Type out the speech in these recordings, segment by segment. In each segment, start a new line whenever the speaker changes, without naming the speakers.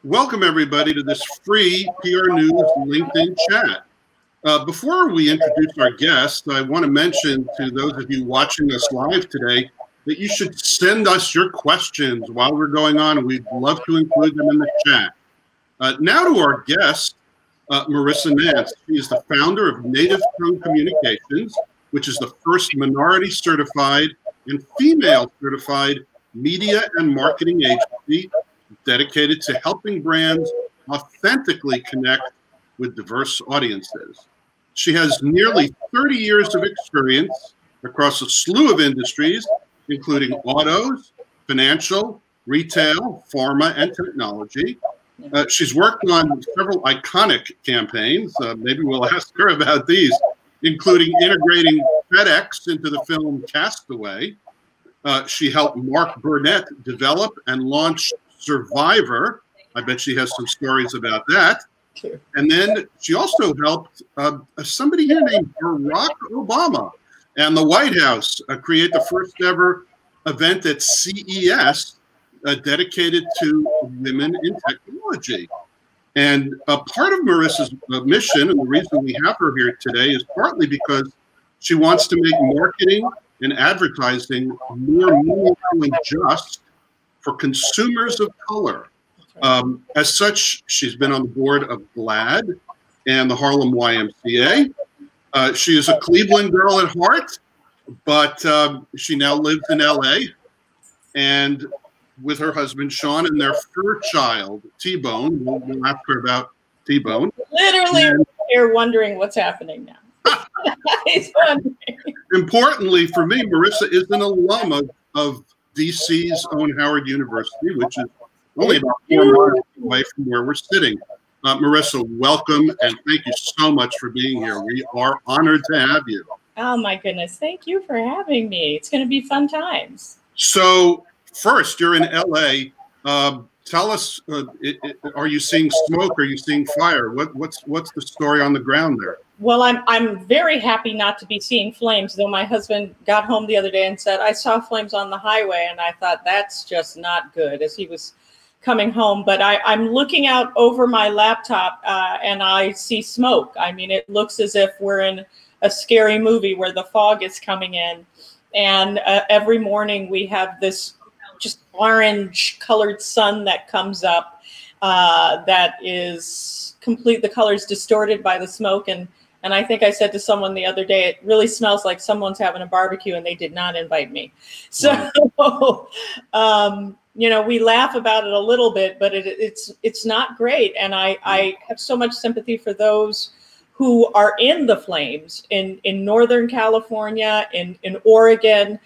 Welcome, everybody, to this free PRNEWS LinkedIn chat. Before we introduce our guest, I want to mention to those of you watching us live today that you should send us your questions while we're going on. We'd love to include them in the chat. Now to our guest, Marissa Nance. She is the founder of Native Tongue Communications, which is the first minority certified and female certified media and marketing agency dedicated to helping brands authentically connect with diverse audiences. She has nearly 30 years of experience across a slew of industries, including autos, financial, retail, pharma, and technology. She's worked on several iconic campaigns. Maybe we'll ask her about these, including integrating FedEx into the film Castaway. She helped Mark Burnett develop and launch Survivor. I bet she has some stories about that. Sure. And then she also helped somebody here named Barack Obama and the White House create the first ever event at CES dedicated to women in technology. And a part of Marissa's mission, and the reason we have her here today, is partly because she wants to make marketing and advertising more meaningful and just for consumers of color. As such, she's been on the board of GLAAD and the Harlem YMCA. She is a Cleveland girl at heart, but she now lives in LA, and with her husband, Sean, and their fur child, T-Bone. We'll ask her about T-Bone.
Literally, here wondering what's happening now. He's wondering.
Importantly for me, Marissa is an alum of DC's own Howard University, which is only about 4 miles away from where we're sitting. Marissa, welcome, and thank you so much for being here. We are honored to have you.
Oh, my goodness. Thank you for having me. It's going to be fun times.
So, first, you're in L.A. Tell us, are you seeing smoke? Are you seeing fire? What's the story on the ground there?
Well, I'm very happy not to be seeing flames, though my husband got home the other day and said, I saw flames on the highway, and I thought that's just not good as he was coming home. But I'm looking out over my laptop and I see smoke. I mean, it looks as if we're in a scary movie where the fog is coming in. And every morning we have this just orange colored sun that comes up that is complete. The color's distorted by the smoke. And I think I said to someone the other day, it really smells like someone's having a barbecue and they did not invite me. So, you know, we laugh about it a little bit, but it's not great. And I have so much sympathy for those who are in the flames in Northern California, in Oregon,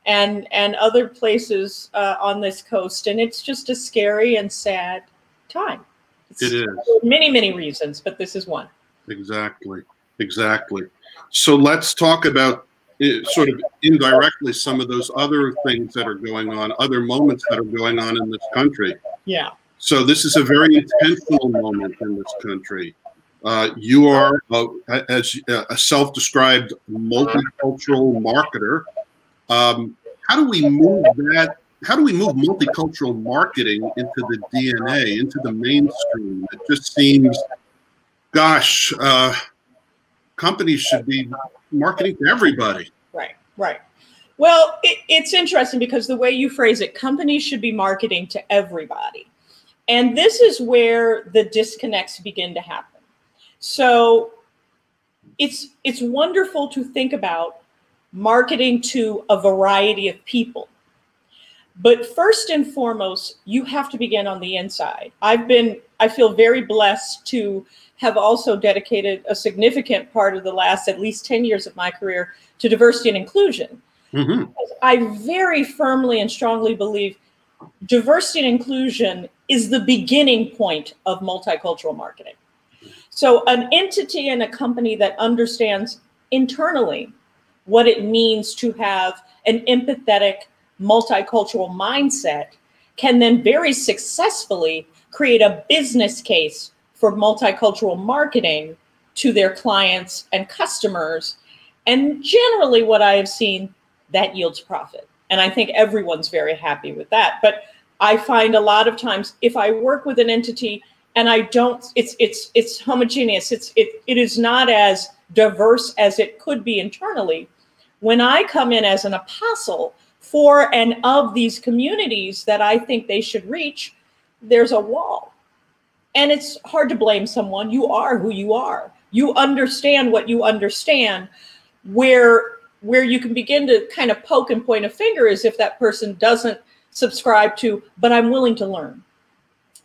and other places on this coast. And it's just a scary and sad time.
It is.
Many, many reasons, but this is one.
Exactly. So let's talk about sort of indirectly some of those other things that are going on, other moments that are going on in this country.
Yeah.
So this is a very intentional moment in this country. You are, as a self-described multicultural marketer. How do we move that? How do we move multicultural marketing into the DNA, into the mainstream? It just seems, gosh, companies should be marketing to everybody.
Right. Well, it's interesting because the way you phrase it, companies should be marketing to everybody. And this is where the disconnects begin to happen. So it's wonderful to think about marketing to a variety of people. But first and foremost, you have to begin on the inside. I feel very blessed to have also dedicated a significant part of the last at least 10 years of my career to diversity and inclusion. Mm-hmm. I very firmly and strongly believe diversity and inclusion is the beginning point of multicultural marketing. So an entity and a company that understands internally what it means to have an empathetic, multicultural mindset can then very successfully create a business case for multicultural marketing to their clients and customers. And generally what I have seen, that yields profit. And I think everyone's very happy with that. But I find a lot of times if I work with an entity and I don't, it's homogeneous, it is not as diverse as it could be internally. When I come in as an apostle for and of these communities that I think they should reach, there's a wall. And it's hard to blame someone. You are who you are. You understand what you understand. Where you can begin to kind of poke and point a finger is if that person doesn't subscribe to, but I'm willing to learn.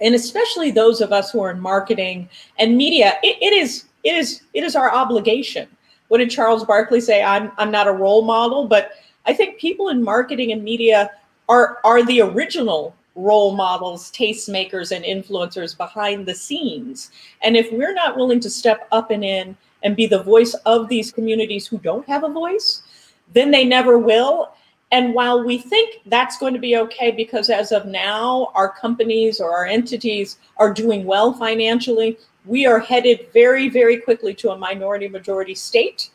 And especially those of us who are in marketing and media, it is our obligation. What did Charles Barkley say? I'm not a role model, but I think people in marketing and media are the original role models, tastemakers, and influencers behind the scenes. And if we're not willing to step up and in and be the voice of these communities who don't have a voice, then they never will. And while we think that's going to be okay, because as of now, our companies or our entities are doing well financially, we are headed very, very quickly to a minority majority state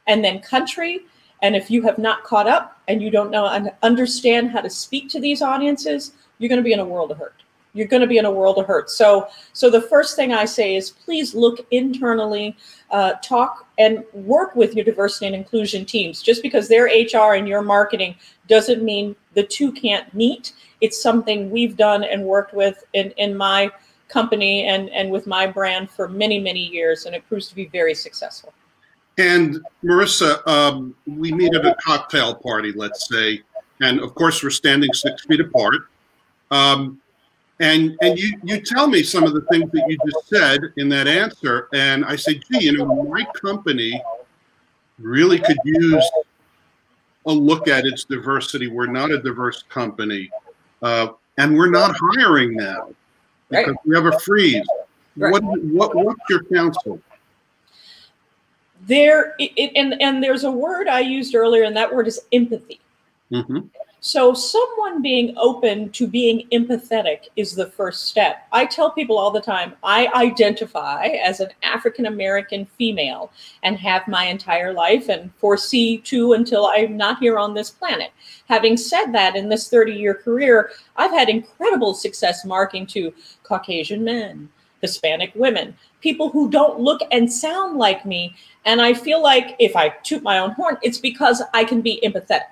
and then country. And if you have not caught up and you don't know and understand how to speak to these audiences, you're going to be in a world of hurt. You're going to be in a world of hurt. So the first thing I say is please look internally, talk and work with your diversity and inclusion teams. Just because they're HR and you're marketing doesn't mean the two can't meet. It's something we've done and worked with in my company and with my brand for many, many years, and it proves to be very successful.
And Marissa, we meet at a cocktail party, let's say, and of course we're standing 6 feet apart. And you tell me some of the things that you just said in that answer, and I say, gee, you know, my company really could use a look at its diversity. We're not a diverse company, and we're not hiring now because we have a freeze. Right. What's your counsel?
And there's a word I used earlier, and that word is empathy. Mm-hmm. So someone being open to being empathetic is the first step. I tell people all the time, I identify as an African-American female and have my entire life and foresee to until I'm not here on this planet. Having said that, in this 30-year career, I've had incredible success marketing to Caucasian men, Hispanic women, people who don't look and sound like me. And I feel like if I toot my own horn, it's because I can be empathetic.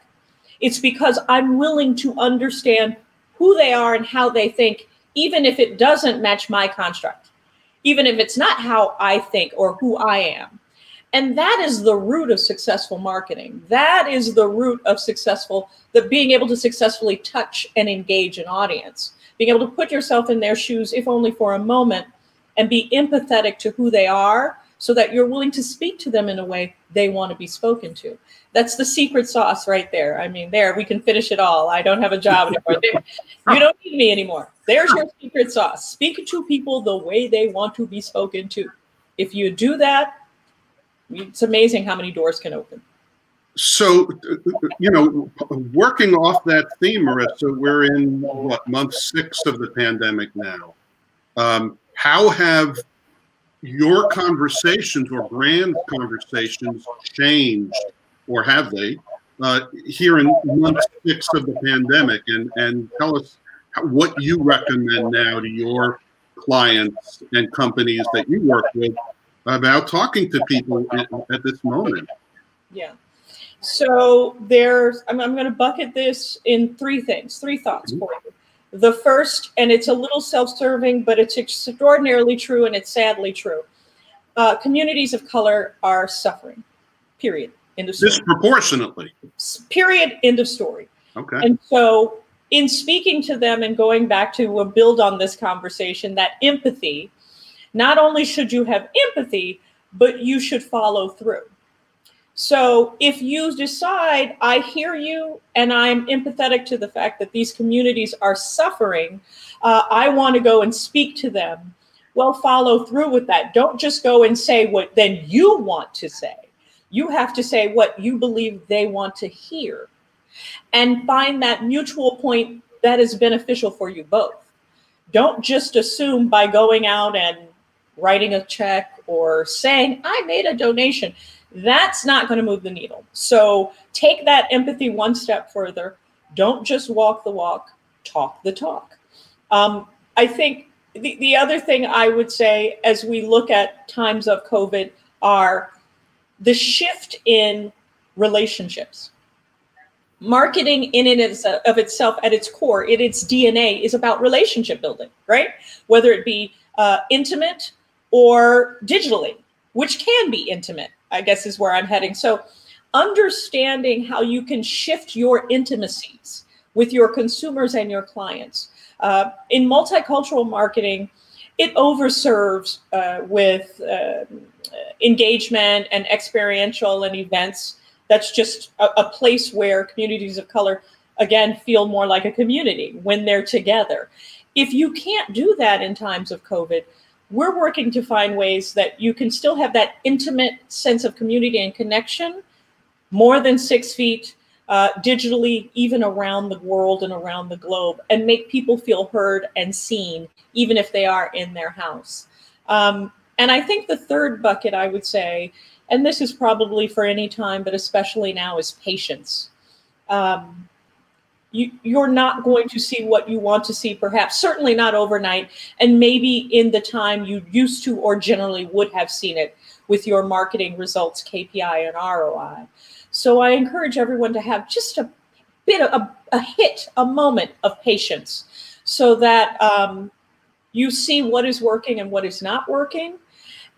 It's because I'm willing to understand who they are and how they think, even if it doesn't match my construct, even if it's not how I think or who I am. And that is the root of successful marketing. That is the root of being able to successfully touch and engage an audience, being able to put yourself in their shoes, if only for a moment, and be empathetic to who they are so that you're willing to speak to them in a way they want to be spoken to. That's the secret sauce right there. I mean, we can finish it all. I don't have a job anymore. You don't need me anymore. There's your secret sauce. Speak to people the way they want to be spoken to. If you do that, it's amazing how many doors can open.
So, you know, working off that theme, Marissa, we're in month 6 of the pandemic now. How have your conversations or brand conversations changed, or have they, here in month 6 of the pandemic? And tell us what you recommend now to your clients and companies that you work with about talking to people at this moment.
Yeah. So I'm going to bucket this in 3 things, 3 thoughts for you. The first, and it's a little self-serving, but it's extraordinarily true, and it's sadly true. Communities of color are suffering, period. End of story.
Disproportionately.
Period. End of story.
Okay.
And so in speaking to them and going back to build on this conversation, that empathy, not only should you have empathy, but you should follow through. So if you decide, I hear you and I'm empathetic to the fact that these communities are suffering, I want to go and speak to them. Well, follow through with that. Don't just go and say what then you want to say. You have to say what you believe they want to hear and find that mutual point that is beneficial for you both. Don't just assume by going out and writing a check or saying, I made a donation. That's not going to move the needle. So take that empathy one step further. Don't just walk the walk, talk the talk. I think the other thing I would say as we look at times of COVID are the shift in relationships. Marketing in and of itself, at its core, in its DNA, is about relationship building, right? Whether it be intimate or digitally, which can be intimate, I guess is where I'm heading. So understanding how you can shift your intimacies with your consumers and your clients. In multicultural marketing, it overserves with engagement and experiential and events. That's just a place where communities of color, again, feel more like a community when they're together. If you can't do that in times of COVID, we're working to find ways that you can still have that intimate sense of community and connection, more than 6 feet, digitally, even around the world and around the globe, and make people feel heard and seen, even if they are in their house. And I think the third bucket, I would say, and this is probably for any time, but especially now, is patience. You're not going to see what you want to see, perhaps, certainly not overnight, and maybe in the time you used to or generally would have seen it with your marketing results, KPI and ROI. So I encourage everyone to have just a bit of a moment of patience, so that you see what is working and what is not working,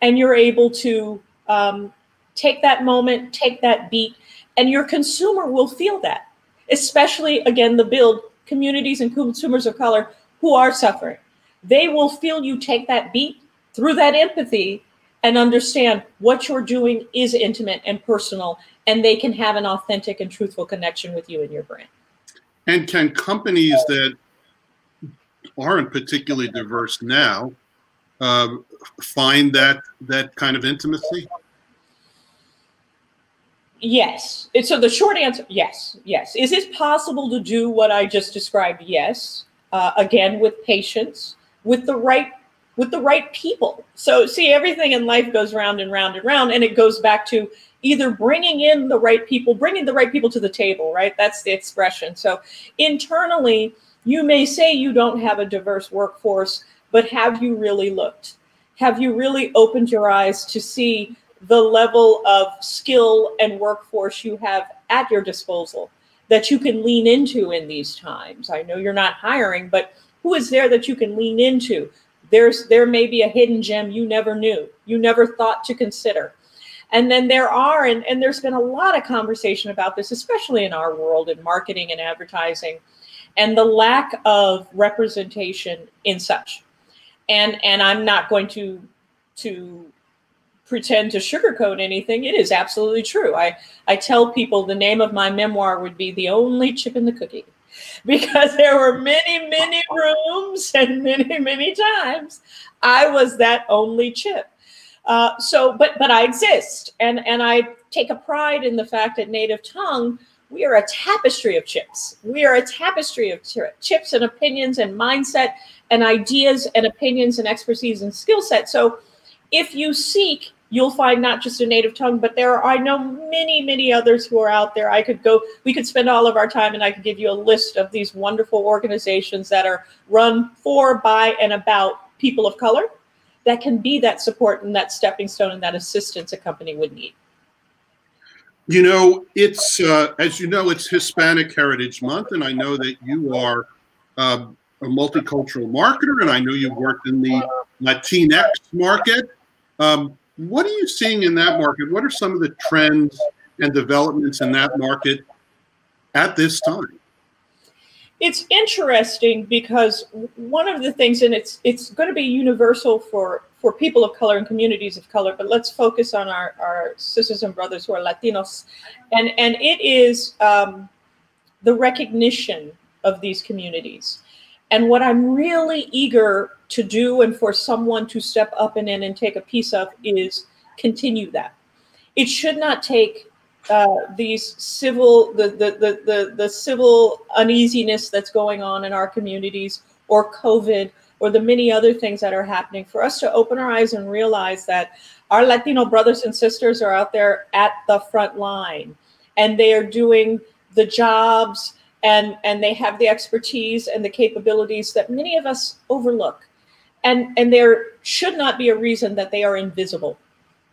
and you're able to take that moment, take that beat, and your consumer will feel that. Especially, again, the build communities and consumers of color who are suffering. They will feel you take that beat through that empathy and understand what you're doing is intimate and personal, and they can have an authentic and truthful connection with you and your brand.
And can companies that aren't particularly diverse now find that kind of intimacy?
Yes. So the short answer, yes, yes. Is it possible to do what I just described? Yes. Again, with patience, with the right people. So see, everything in life goes round and round and round, and it goes back to either bringing the right people to the table, right? That's the expression. So internally, you may say you don't have a diverse workforce, but have you really looked? Have you really opened your eyes to see the level of skill and workforce you have at your disposal that you can lean into in these times? I know you're not hiring, but who is there that you can lean into? There may be a hidden gem you never knew, you never thought to consider. And then there are, and there's been a lot of conversation about this, especially in our world in marketing and advertising, and the lack of representation in such. And I'm not going to pretend to sugarcoat anything. It is absolutely true. I tell people the name of my memoir would be The Only Chip in the Cookie, because there were many, many rooms and many, many times I was that only chip. But I exist, and I take a pride in the fact that Native Tongue, we are a tapestry of chips. We are a tapestry of chips and opinions and mindset and ideas and opinions and expertise and skill set. So if you seek, you'll find not just a Native Tongue, but I know many, many others who are out there. We could spend all of our time, and I could give you a list of these wonderful organizations that are run for, by, and about people of color that can be that support and that stepping stone and that assistance a company would need.
You know, it's, as you know, it's Hispanic Heritage Month, and I know that you are a multicultural marketer, and I know you've worked in the Latinx market. What are you seeing in that market? What are some of the trends and developments in that market at this time?
It's interesting because one of the things, and it's going to be universal for people of color and communities of color, but let's focus on our sisters and brothers who are Latinos. And it is the recognition of these communities. And what I'm really eager to do, and for someone to step up and in and take a piece of, is continue that. It should not take these civil, the civil uneasiness that's going on in our communities, or COVID, or the many other things that are happening, for us to open our eyes and realize that our Latino brothers and sisters are out there at the front line, and they are doing the jobs and they have the expertise and the capabilities that many of us overlook. And there should not be a reason that they are invisible.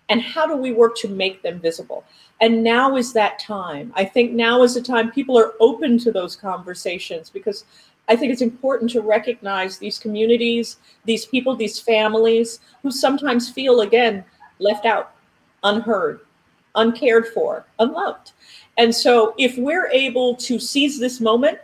And how do we work to make them visible? And now is that time. I think now is the time people are open to those conversations, because I think it's important to recognize these communities, these people, these families who sometimes feel, again, left out, unheard, uncared for, unloved. And so if we're able to seize this moment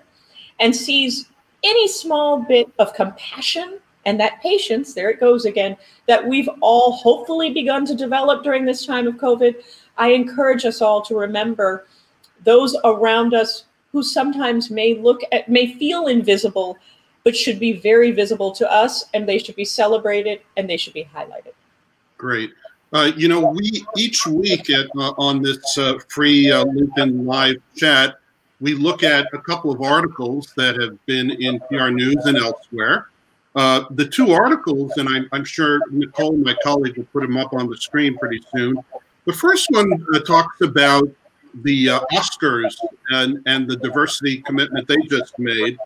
and seize any small bit of compassion and that patience, there it goes again, that we've all hopefully begun to develop during this time of COVID, I encourage us all to remember those around us who sometimes may feel invisible, but should be very visible to us, and they should be celebrated and they should be highlighted.
Great. You know, we each week on this free LinkedIn live chat, we look at a couple of articles that have been in PR News and elsewhere. The two articles, and I'm sure Nicole, my colleague, will put them up on the screen pretty soon. The first one talks about the Oscars and the diversity commitment they just made.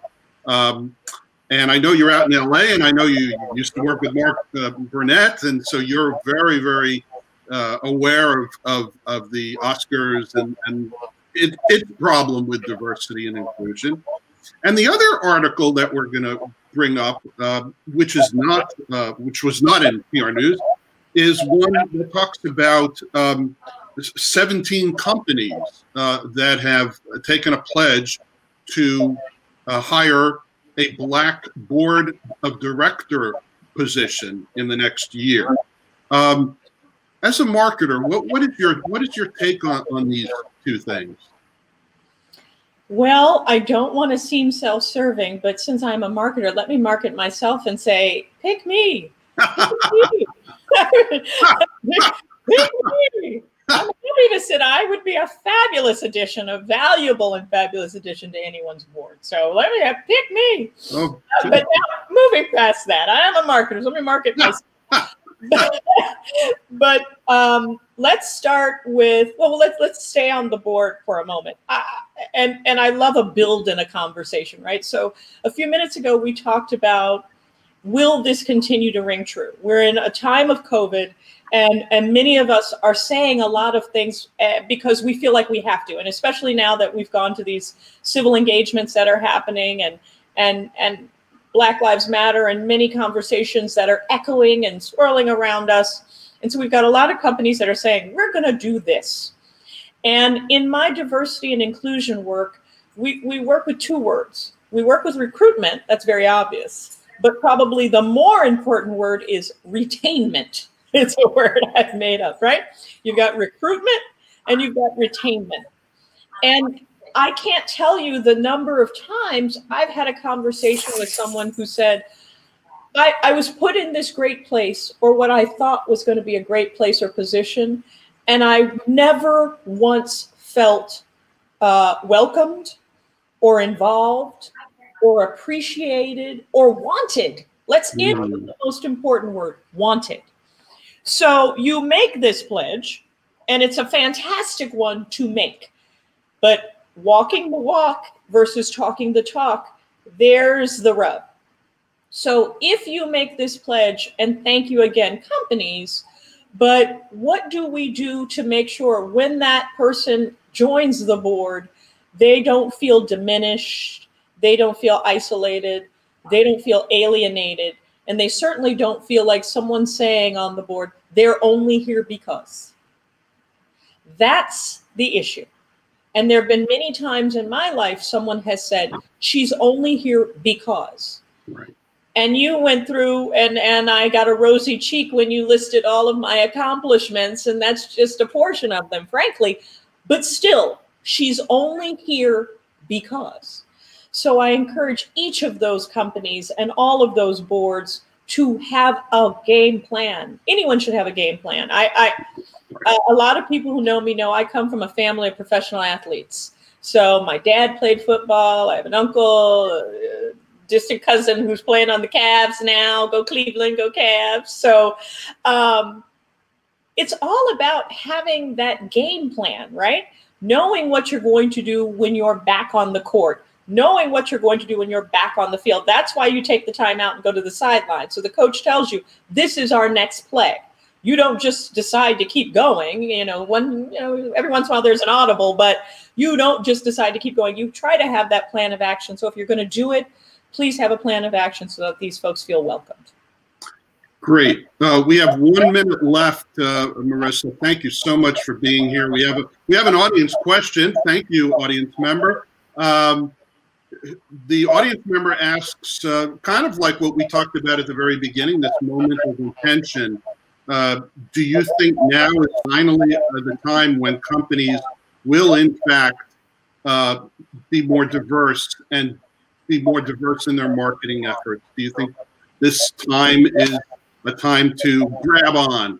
And I know you're out in LA, and I know you used to work with Mark Burnett, and so you're very, very aware of the Oscars and its problem with diversity and inclusion. And the other article that we're going to bring up, which was not in PR News, is one that talks about 17 companies that have taken a pledge to hire a Black board of director position in the next year. As a marketer, what is your take on these two things?
Well, I don't want to seem self-serving, but since I'm a marketer, let me market myself and say, pick me. Pick me. Pick me. I'm happy to sit. I would be a fabulous addition, a valuable and fabulous addition to anyone's board. So let me pick me. Oh. But now, moving past that, I am a marketer. So let me market myself. but let's start with, well, let's stay on the board for a moment. And I love a build in a conversation, right? So a few minutes ago, we talked about, will this continue to ring true? We're in a time of COVID, and many of us are saying a lot of things because we feel like we have to, and especially now that we've gone to these civil engagements that are happening, and Black Lives Matter, and many conversations that are echoing and swirling around us. And so we've got a lot of companies that are saying, we're going to do this. And in my diversity and inclusion work, we work with two words. We work with recruitment, that's very obvious, but probably the more important word is retainment. It's a word I've made up, right? You've got recruitment and you've got retainment. And I can't tell you the number of times I've had a conversation with someone who said, I was put in this great place, or what I thought was going to be a great place or position, and I never once felt welcomed or involved or appreciated or wanted. Let's end with the most important word, wanted. So you make this pledge, and it's a fantastic one to make, but walking the walk versus talking the talk, there's the rub. So if you make this pledge, and thank you again, companies, but what do we do to make sure when that person joins the board, they don't feel diminished, they don't feel isolated, they don't feel alienated, and they certainly don't feel like someone's saying on the board, they're only here because. That's the issue. And there have been many times in my life someone has said, she's only here because. Right. And you went through, and I got a rosy cheek when you listed all of my accomplishments, and that's just a portion of them, frankly. But still, she's only here because. So I encourage each of those companies and all of those boards to have a game plan. Anyone should have a game plan. A lot of people who know me know I come from a family of professional athletes. So my dad played football. I have an uncle, distant cousin who's playing on the Cavs now. Go Cleveland, go Cavs. So it's all about having that game plan, right? Knowing what you're going to do when you're back on the court, knowing what you're going to do when you're back on the field. That's why you take the time out and go to the sideline. So the coach tells you, this is our next play. You don't just decide to keep going, every once in a while there's an audible, but you don't just decide to keep going. You try to have that plan of action. So if you're going to do it, please have a plan of action so that these folks feel welcomed.
Great. We have 1 minute left, Marissa. Thank you so much for being here. We have an audience question. Thank you, audience member. The audience member asks, kind of like what we talked about at the very beginning, this moment of intention. Do you think now is finally the time when companies will, in fact, be more diverse and be more diverse in their marketing efforts? Do you think this time is a time to grab on?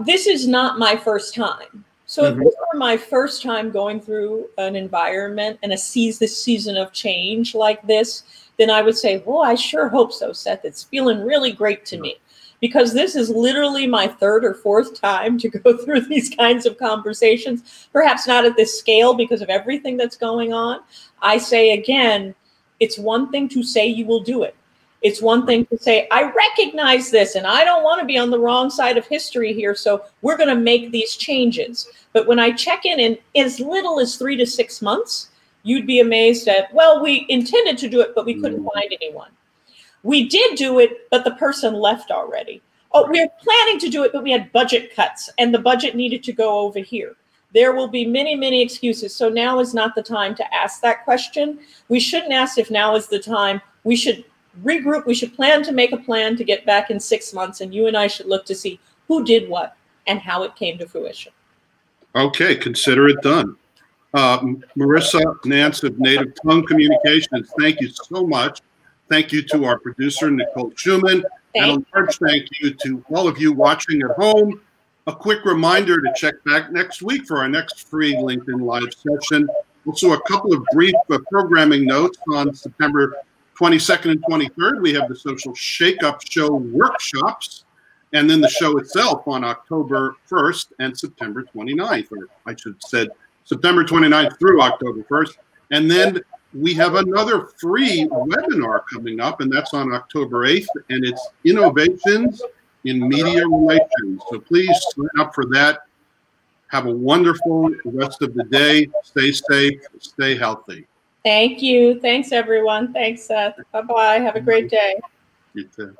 This is not my first time. So if this were my first time going through an environment and this season of change like this, then I would say, well, I sure hope so, Seth. It's feeling really great to me. Because this is literally my third or fourth time to go through these kinds of conversations, perhaps not at this scale because of everything that's going on. I say again, it's one thing to say you will do it. It's one thing to say, I recognize this and I don't want to be on the wrong side of history here, so we're going to make these changes. But when I check in as little as 3 to 6 months, you'd be amazed at, well, we intended to do it, but we couldn't find anyone. We did do it, but the person left already. Oh, we were planning to do it, but we had budget cuts and the budget needed to go over here. There will be many, many excuses. So now is not the time to ask that question. We shouldn't ask if now is the time. We should regroup. We should plan to make a plan to get back in 6 months. And you and I should look to see who did what and how it came to fruition.
Okay, consider it done. Marissa Nance of Native Tongue Communications, thank you so much. Thank you to our producer, Nicole Schumann, and a large thank you to all of you watching at home. A quick reminder to check back next week for our next free LinkedIn Live session. Also, a couple of brief programming notes. On September 22nd and 23rd, we have the Social Shake-Up Show workshops, and then the show itself on October 1st and September 29th, or I should have said September 29th through October 1st. And then we have another free webinar coming up, and that's on October 8th, and it's Innovations in Media Relations. So please sign up for that. Have a wonderful rest of the day. Stay safe. Stay healthy.
Thank you. Thanks, everyone. Thanks, Seth. Bye-bye. Have a great day.
You too.